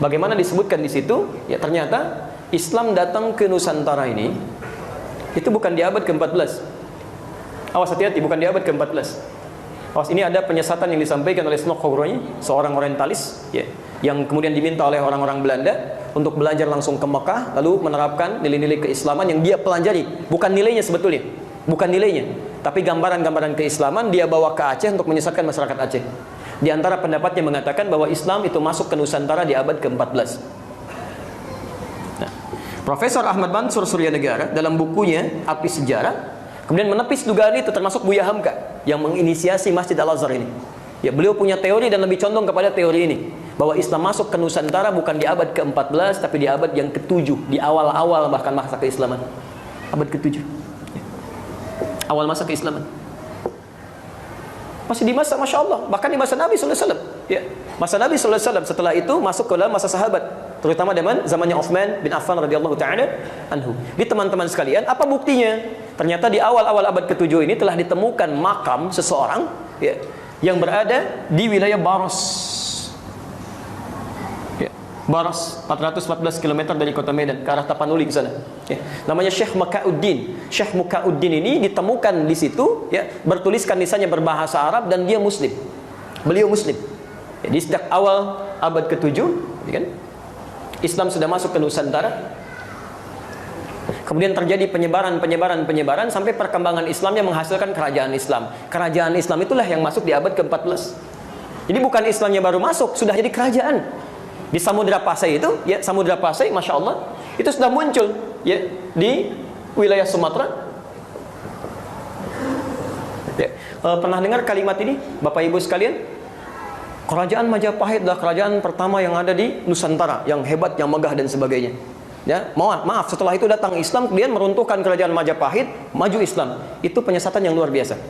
Bagaimana disebutkan di situ? Ya ternyata Islam datang ke Nusantara ini itu bukan di abad ke-14. Awas, hati-hati, bukan di abad ke-14. Awas, ini ada penyesatan yang disampaikan oleh Snokhorny, seorang orientalis, ya, yang kemudian diminta oleh orang-orang Belanda untuk belajar langsung ke Mekah, lalu menerapkan nilai-nilai keislaman yang dia pelajari. Bukan nilainya sebetulnya, bukan nilainya, tapi gambaran-gambaran keislaman dia bawa ke Aceh untuk menyesatkan masyarakat Aceh. Di antara pendapatnya mengatakan bahwa Islam itu masuk ke Nusantara di abad ke-14. Nah, Profesor Ahmad Mansur Suryanegara dalam bukunya Api Sejarah kemudian menepis dugaan itu, termasuk Buya Hamka yang menginisiasi Masjid Al-Azhar ini. Ya, beliau punya teori dan lebih condong kepada teori ini, bahwa Islam masuk ke Nusantara bukan di abad ke-14 tapi di abad yang ke-7, di awal-awal bahkan masa keislaman. Abad ke-7. Ya. Awal masa keislaman. Masih di masa, Masya Allah, bahkan di masa Nabi SAW. Ya, masa Nabi SAW. Setelah itu masuk ke dalam masa sahabat, terutama zamannya Uthman bin Affan radhiyallahu ta'ala anhu. Di teman-teman sekalian, apa buktinya? Ternyata di awal-awal abad ke-7 ini telah ditemukan makam seseorang, ya, yang berada di wilayah Baros. Ya, Baros 414 km dari kota Medan ke arah Tapanuli ke sana. Ya, namanya Syekh Makauddin. Syekh Makauddin ini ditemukan di situ, ya, bertuliskan lisannya berbahasa Arab dan dia Muslim. Beliau Muslim. Jadi sejak awal abad ke-7, ya kan, Islam sudah masuk ke Nusantara. Kemudian terjadi penyebaran sampai perkembangan Islamnya menghasilkan kerajaan Islam. Kerajaan Islam itulah yang masuk di abad ke-14. Jadi bukan Islamnya baru masuk, sudah jadi kerajaan. Di Samudra Pasai itu, ya, Samudra Pasai, Masya Allah, itu sudah muncul, ya, di wilayah Sumatera. Ya, pernah dengar kalimat ini, Bapak Ibu sekalian? Kerajaan Majapahit adalah kerajaan pertama yang ada di Nusantara, yang hebat, yang megah dan sebagainya. Ya, maaf, setelah itu datang Islam, kemudian meruntuhkan kerajaan Majapahit, maju Islam. Itu penyesatan yang luar biasa.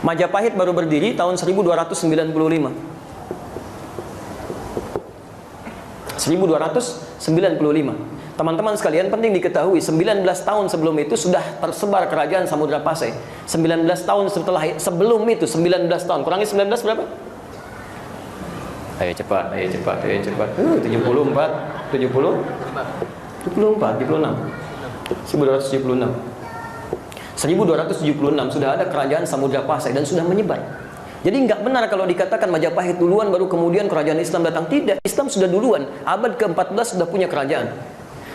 Majapahit baru berdiri tahun 1295. 1295. Teman-teman sekalian, penting diketahui, 19 tahun sebelum itu sudah tersebar kerajaan Samudra Pasai. 19 tahun sebelum itu, 19 tahun. Kurangi 19 berapa? Ayo cepat. 74, 76. 1276 sudah ada kerajaan Samudra Pasai dan sudah menyebar. Jadi nggak benar kalau dikatakan Majapahit duluan baru kemudian kerajaan Islam datang. Tidak, Islam sudah duluan. Abad ke-14 sudah punya kerajaan.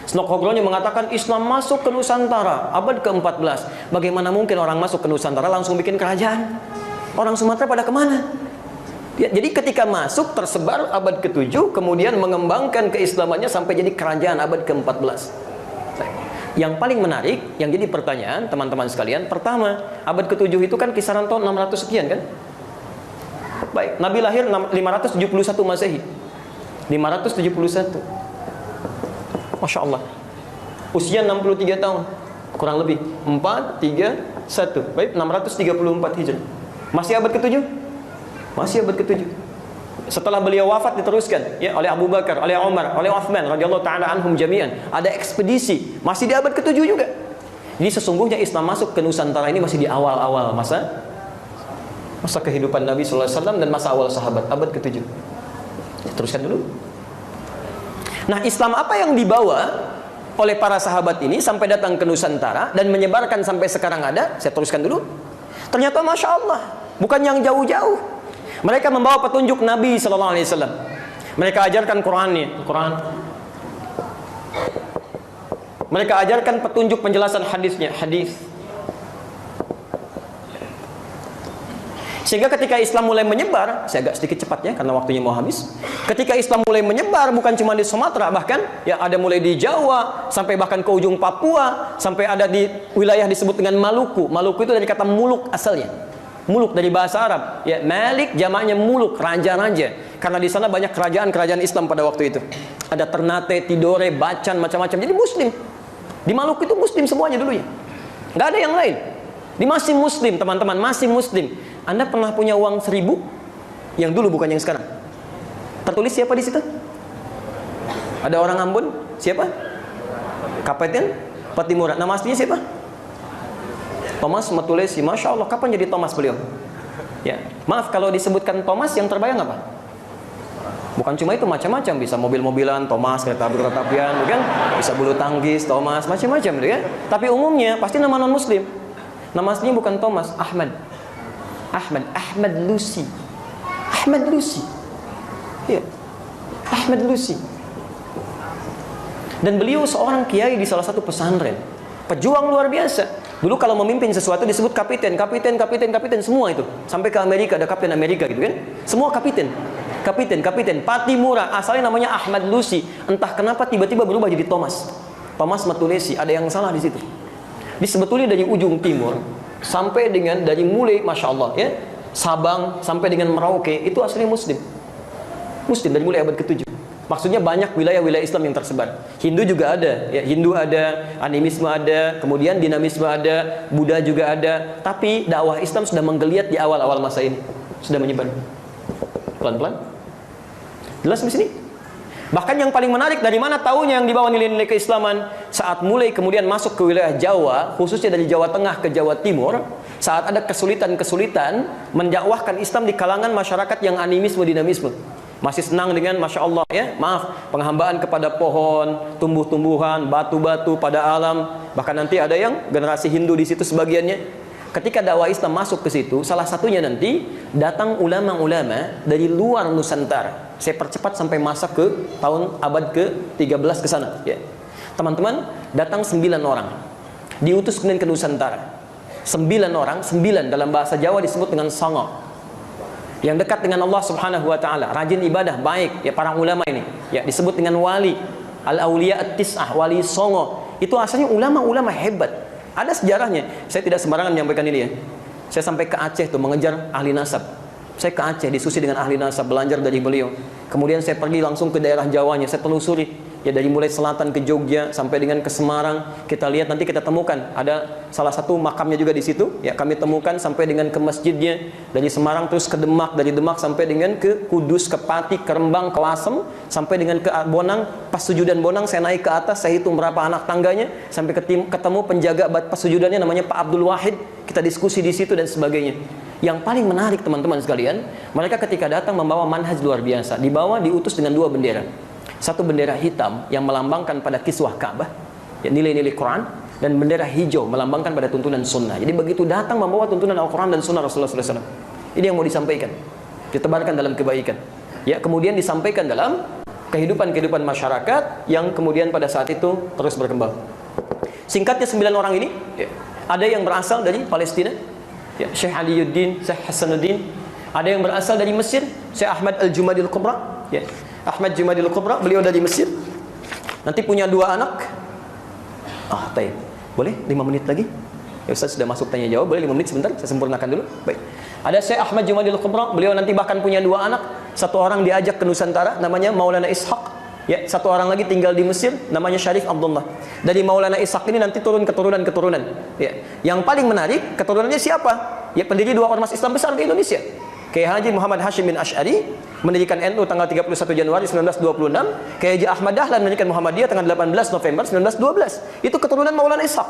Snokhorny mengatakan Islam masuk ke Nusantara abad ke-14. Bagaimana mungkin orang masuk ke Nusantara langsung bikin kerajaan? Orang Sumatera pada kemana? Ya, jadi ketika masuk tersebar abad ke-7, kemudian mengembangkan keislamannya sampai jadi kerajaan abad ke-14. Yang paling menarik, yang jadi pertanyaan teman-teman sekalian, pertama, abad ke-7 itu kan kisaran tahun 600 sekian kan? Baik, Nabi lahir 571 Masehi. 571. Masya Allah. Usia 63 tahun. Kurang lebih 4, 3, 1. Baik, 634 Hijrah. Masih abad ke-7? Masih abad ke-7. Setelah beliau wafat diteruskan, ya, oleh Abu Bakar, oleh Umar, oleh Uthman radhiyallahu taala anhum jami'an. Ada ekspedisi, masih di abad ke-7 juga. Jadi sesungguhnya Islam masuk ke Nusantara ini masih di awal-awal masa kehidupan Nabi sallallahu alaihi wasallam dan masa awal sahabat, abad ke-7. Teruskan dulu. Nah, Islam apa yang dibawa oleh para sahabat ini sampai datang ke Nusantara dan menyebarkan sampai sekarang ada? Saya teruskan dulu. Ternyata Masya Allah, bukan yang jauh-jauh. Mereka membawa petunjuk Nabi sallallahu alaihi wasallam. Mereka ajarkan Quran. Mereka ajarkan petunjuk penjelasan hadis. Sehingga ketika Islam mulai menyebar, saya agak sedikit cepat ya karena waktunya mau habis. Ketika Islam mulai menyebar bukan cuma di Sumatera, bahkan ya ada mulai di Jawa sampai bahkan ke ujung Papua, sampai ada di wilayah disebut dengan Maluku. Maluku itu dari kata muluk asalnya. Muluk dari bahasa Arab. Ya, Malik jamaknya muluk, raja-raja. Karena di sana banyak kerajaan-kerajaan Islam pada waktu itu. Ada Ternate, Tidore, Bacan, macam-macam. Jadi Muslim. Di Maluku itu Muslim semuanya dulu ya. Nggak ada yang lain. Di masih Muslim, teman-teman, masih Muslim. Anda pernah punya uang 1000? Yang dulu bukan yang sekarang. Tertulis siapa di situ? Ada orang Ambon? Siapa? Kapten Patimura. Nama aslinya siapa? Thomas Matulesi. Masya Allah, kapan jadi Thomas beliau? Ya, maaf kalau disebutkan Thomas yang terbayang apa? Bukan cuma itu, macam-macam, bisa mobil-mobilan, Thomas, kereta apian, kan? Bisa bulu tangkis, Thomas, macam-macam gitu ya. Tapi umumnya pasti nama non muslim. Nama aslinya bukan Thomas, Ahmad. Ahmad Lucy. Ahmad Lucy. Ya. Ahmad Lucy. Dan beliau seorang kiai di salah satu pesantren. Pejuang luar biasa. Dulu kalau memimpin sesuatu disebut kapiten semua itu. Sampai ke Amerika ada kapten Amerika gitu kan. Semua kapiten. Patimura, asalnya namanya Ahmad Lucy. Entah kenapa tiba-tiba berubah jadi Thomas Matulesi. Ada yang salah di situ. Di sebetulnya dari ujung timur sampai dengan dari mulai Masya Allah ya, Sabang sampai dengan Merauke itu aslinya Muslim dari mulai abad ke-7. Maksudnya banyak wilayah-wilayah Islam yang tersebar. Hindu juga ada, ya, Hindu ada, animisme ada, kemudian dinamisme ada, Buddha juga ada. Tapi dakwah Islam sudah menggeliat di awal-awal masa ini, sudah menyebar pelan-pelan. Jelas di sini. Bahkan yang paling menarik, dari mana taunya yang dibawa nilai-nilai keislaman? Saat mulai kemudian masuk ke wilayah Jawa, khususnya dari Jawa Tengah ke Jawa Timur, saat ada kesulitan-kesulitan mendakwahkan Islam di kalangan masyarakat yang animisme, dinamisme. Masih senang dengan Masya Allah ya, maaf, penghambaan kepada pohon, tumbuh-tumbuhan, batu-batu pada alam. Bahkan nanti ada yang generasi Hindu di situ sebagiannya. Ketika dakwah Islam masuk ke situ, salah satunya nanti datang ulama-ulama dari luar Nusantara. Saya percepat sampai masa ke tahun abad ke-13 ke sana ya. Teman-teman, datang 9 orang. Diutus kemudian ke Nusantara. 9 orang, 9 dalam bahasa Jawa disebut dengan songo. Yang dekat dengan Allah Subhanahu wa taala, rajin ibadah, baik ya para ulama ini. Ya, disebut dengan wali, al-auliya at-tis'ah, wali songo. Itu asalnya ulama-ulama hebat. Ada sejarahnya. Saya tidak sembarangan menyampaikan ini ya. Saya sampai ke Aceh tuh mengejar ahli nasab. Saya ke Aceh diskusi dengan ahli nasab, belajar dari beliau. Kemudian saya pergi langsung ke daerah Jawanya, saya telusuri. Ya dari mulai selatan ke Jogja sampai dengan ke Semarang, kita lihat nanti kita temukan ada salah satu makamnya juga di situ. Ya kami temukan sampai dengan ke masjidnya, dari Semarang terus ke Demak, dari Demak sampai dengan ke Kudus, ke Pati, ke Rembang, ke Lasem, sampai dengan ke Bonang. Pas sujudan Bonang saya naik ke atas, saya hitung berapa anak tangganya, sampai ketemu penjaga pas sujudannya namanya Pak Abdul Wahid. Kita diskusi di situ dan sebagainya. Yang paling menarik teman-teman sekalian, mereka ketika datang membawa manhaj luar biasa. Dibawa diutus dengan 2 bendera. Satu bendera hitam yang melambangkan pada kiswah Ka'bah, ya, nilai-nilai Quran, dan bendera hijau melambangkan pada tuntunan sunnah. Jadi begitu datang membawa tuntunan Al-Quran dan sunnah Rasulullah SAW. Ini yang mau disampaikan, ditebarkan dalam kebaikan. Ya, kemudian disampaikan dalam kehidupan masyarakat yang kemudian pada saat itu terus berkembang. Singkatnya 9 orang ini, ya, ada yang berasal dari Palestina, ya, Syekh Aliyuddin, Syekh Hasanuddin. Ada yang berasal dari Mesir, Syekh Ahmad Al-Jumadil Kubra, ya. Ahmad Jumadil Kubra, beliau dari Mesir. Nanti punya 2 anak. Taib. Boleh 5 menit lagi? Ya Ustaz sudah masuk tanya jawab, boleh 5 menit sebentar, saya sempurnakan dulu. Baik. Ada Syekh Ahmad Jumadil Kubra, beliau nanti bahkan punya 2 anak. Satu orang diajak ke Nusantara, namanya Maulana Ishaq. Ya, satu orang lagi tinggal di Mesir, namanya Syarif Abdullah. Dari Maulana Ishaq ini nanti turun keturunan. Ya. Yang paling menarik, keturunannya siapa? Ya, pendiri 2 ormas Islam besar di Indonesia. Kiai Haji Muhammad Hashim bin Asy'ari mendirikan NU tanggal 31 Januari 1926. Kiai Haji Ahmad Dahlan mendirikan Muhammadiyah tanggal 18 November 1912. Itu keturunan Maulana Ishaq.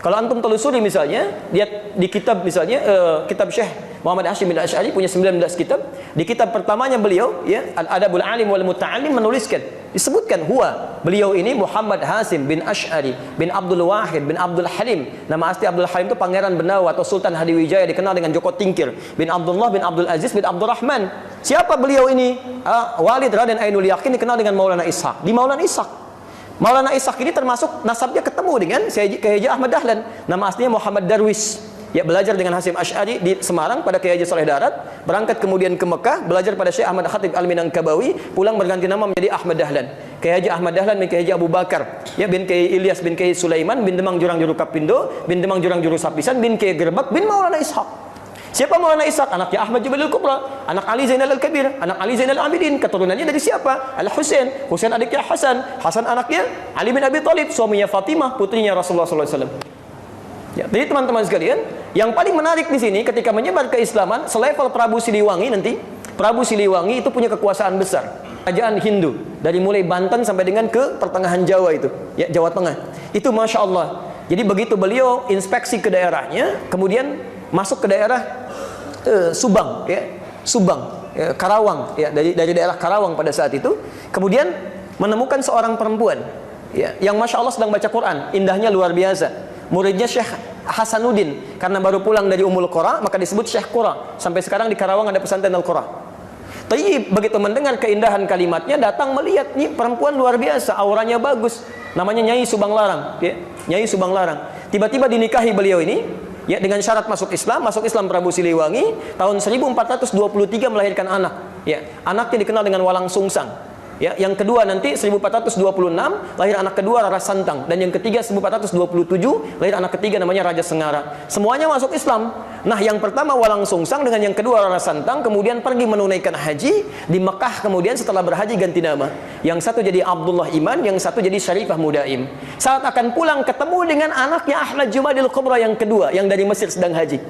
Kalau antum telusuri misalnya, lihat di kitab misalnya kitab Syekh Muhammad Hashim bin Asy'ari punya 19 kitab. Di kitab pertamanya beliau, ya, Al-Adabul Alim wal Muta'allim, menuliskan, disebutkan beliau ini Muhammad Hashim bin Asy'ari bin Abdul Wahid bin Abdul Halim. Nama asli Abdul Halim itu Pangeran Benawa atau Sultan Hadiwijaya, dikenal dengan Joko Tingkir, bin Abdullah bin Abdul Aziz bin Abdul Rahman. Siapa beliau ini? Walid Raden Ainul Yakin, dikenal dengan Maulana Ishaq. Di Maulana Ishaq. Maulana Ishaq ini termasuk nasabnya ketemu dengan Kiai Haji Ahmad Dahlan. Nama aslinya Muhammad Darwis. Ya, belajar dengan Hasyim Asy'ari di Semarang pada Kiai Haji Saleh Darat, berangkat kemudian ke Mekah, belajar pada Syekh Ahmad Khatib Al-Minangkabawi, pulang berganti nama menjadi Ahmad Dahlan. Kiai Haji Ahmad Dahlan bin Kiai Haji Abu Bakar, ya, bin Kiai Ilyas bin Kiai Sulaiman bin Demang Jurang Juru Kapindo, bin Demang Jurang Juru Sapisan, bin Kiai Gerbak, bin Maulana Ishaq. Siapa Maulana Ishaq? Anaknya Ahmad Jumadil Kubra, anak Ali Zainal Al-Kabir, anak Ali Zainal Abidin. Keturunannya dari siapa? Al-Husain. Husain adiknya Hasan, Hasan anaknya Ali bin Abi Thalib, suaminya Fatimah, putrinya Rasulullah SAW. Ya, jadi teman-teman sekalian, yang paling menarik di sini ketika menyebar keislaman, selevel Prabu Siliwangi nanti, Prabu Siliwangi itu punya kekuasaan besar. Kerajaan Hindu dari mulai Banten sampai dengan ke pertengahan Jawa itu, ya, Jawa Tengah. Itu Masya Allah. Jadi begitu beliau inspeksi ke daerahnya, kemudian masuk ke daerah Subang, ya, Subang. Karawang, ya, dari daerah Karawang pada saat itu. Kemudian menemukan seorang perempuan, ya, yang masya Allah sedang baca Quran, indahnya luar biasa. Muridnya Syekh Hasanuddin, karena baru pulang dari Ummul Qura, maka disebut Syekh Qura. Sampai sekarang di Karawang ada pesantren Al-Qura. Tapi begitu mendengar keindahan kalimatnya, datang melihat, nih perempuan luar biasa, auranya bagus. Namanya Nyai Subang Larang, ya, Nyai Subang Larang. Tiba-tiba dinikahi beliau ini, ya, dengan syarat masuk Islam Prabu Siliwangi. Tahun 1423 melahirkan anak, ya, anaknya dikenal dengan Walang Sungsang. Ya, yang kedua nanti 1426 lahir anak kedua Rara Santang, dan yang ketiga 1427 lahir anak ketiga namanya Raja Sengara. Semuanya masuk Islam. Nah, yang pertama Walang Sungsang dengan yang kedua Rara Santang kemudian pergi menunaikan haji di Mekah, kemudian setelah berhaji ganti nama. Yang satu jadi Abdullah Iman, yang satu jadi Syarifah Mudaim. Saat akan pulang ketemu dengan anaknya Ahmad Jumadil Kubra yang kedua yang dari Mesir sedang haji.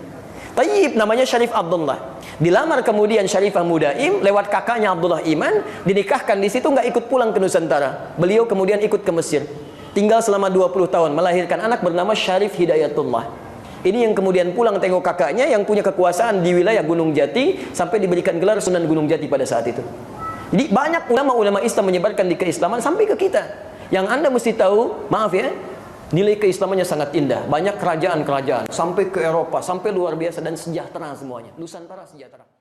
Tayyib, namanya Syarif Abdullah. Dilamar kemudian Syarifah Mudaim lewat kakaknya Abdullah Iman, dinikahkan di situ, nggak ikut pulang ke Nusantara. Beliau kemudian ikut ke Mesir. Tinggal selama 20 tahun, melahirkan anak bernama Syarif Hidayatullah. Ini yang kemudian pulang tengok kakaknya yang punya kekuasaan di wilayah Gunung Jati sampai diberikan gelar Sunan Gunung Jati pada saat itu. Jadi banyak ulama-ulama Islam menyebarkan di keislaman sampai ke kita. Yang Anda mesti tahu, maaf ya, nilai keislamannya sangat indah. Banyak kerajaan-kerajaan sampai ke Eropa, sampai luar biasa dan sejahtera semuanya. Nusantara sejahtera.